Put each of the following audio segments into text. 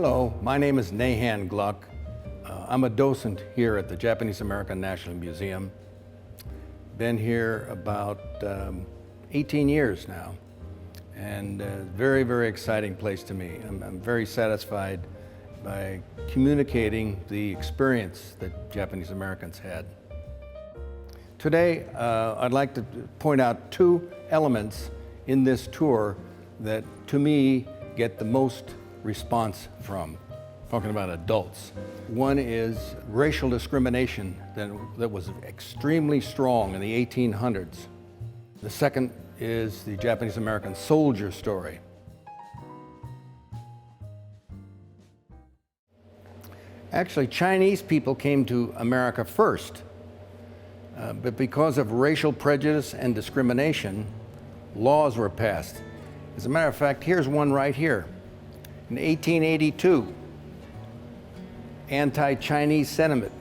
Hello, my name is Nahan Gluck. I'm a docent here at the Japanese American National Museum. Been here about 18 years now, and very, very exciting place to me. I'm very satisfied by communicating the experience that Japanese Americans had. Today, I'd like to point out two elements in this tour that, to me, get the most response from, talking about adults. One is racial discrimination that was extremely strong in the 1800s. The second is the Japanese American soldier story. Actually, Chinese people came to America first, but because of racial prejudice and discrimination, laws were passed. As a matter of fact, here's one right here. In 1882, anti-Chinese sentiment,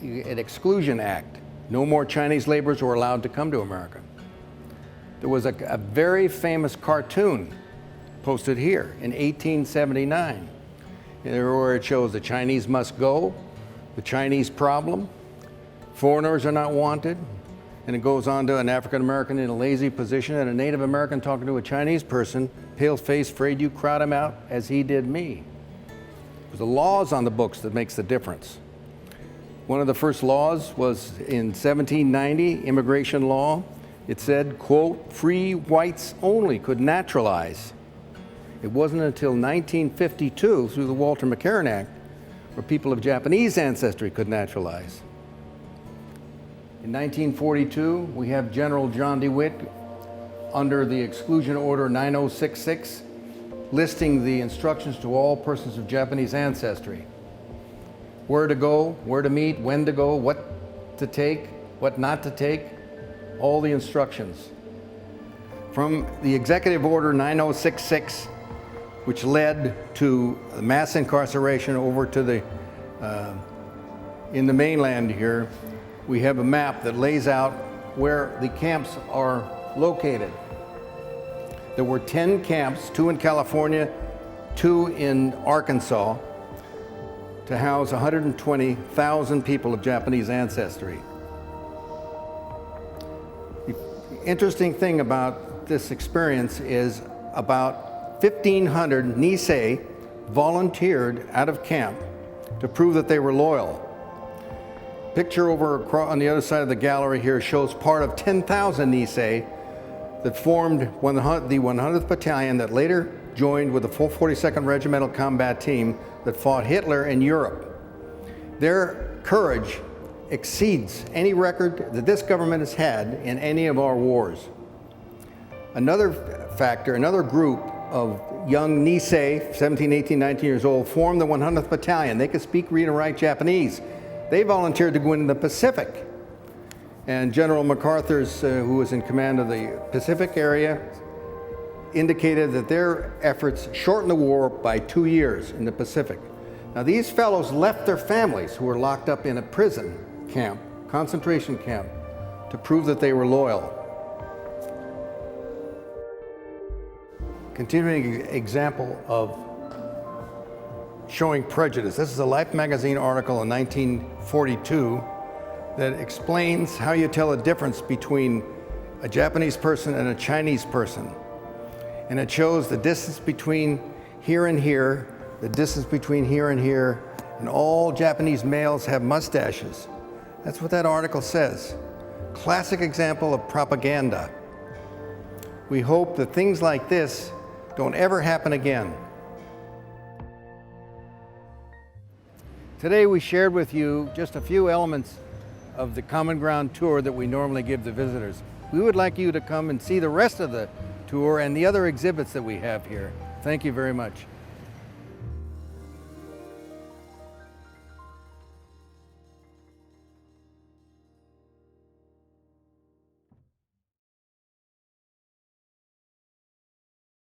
an exclusion act. No more Chinese laborers were allowed to come to America. There was a very famous cartoon posted here in 1879, where it shows the Chinese must go, the Chinese problem, foreigners are not wanted, and it goes on to an African American in a lazy position and a Native American talking to a Chinese person, pale-faced, afraid you crowd him out as he did me. It was the laws on the books that makes the difference. One of the first laws was in 1790, immigration law. It said, quote, free whites only could naturalize. It wasn't until 1952, through the Walter McCarran Act, where people of Japanese ancestry could naturalize. In 1942, we have General John DeWitt under the Exclusion Order 9066, listing the instructions to all persons of Japanese ancestry. Where to go, where to meet, when to go, what to take, what not to take, all the instructions. From the Executive Order 9066, which led to mass incarceration over to the, in the mainland here, we have a map that lays out where the camps are located. There were 10 camps, 2 in California, 2 in Arkansas, to house 120,000 people of Japanese ancestry. The interesting thing about this experience is about 1,500 Issei volunteered out of camp to prove that they were loyal. Picture over on the other side of the gallery here shows part of 10,000 Issei that formed the 100th Battalion that later joined with the 442nd Regimental Combat Team that fought Hitler in Europe. Their courage exceeds any record that this government has had in any of our wars. Another factor, another group of young Issei, 17, 18, 19 years old, formed the 100th Battalion. They could speak, read, and write Japanese. They volunteered to go into the Pacific. And General MacArthur's, who was in command of the Pacific area, indicated that their efforts shortened the war by 2 years in the Pacific. Now these fellows left their families who were locked up in a prison camp, concentration camp, to prove that they were loyal. Continuing example of showing prejudice. This is a Life magazine article in 1942 that explains how you tell a difference between a Japanese person and a Chinese person. And it shows the distance between here and here, the distance between here and here, and all Japanese males have mustaches. That's what that article says. Classic example of propaganda. We hope that things like this don't ever happen again. Today we shared with you just a few elements of the Common Ground tour that we normally give the visitors. We would like you to come and see the rest of the tour and the other exhibits that we have here. Thank you very much.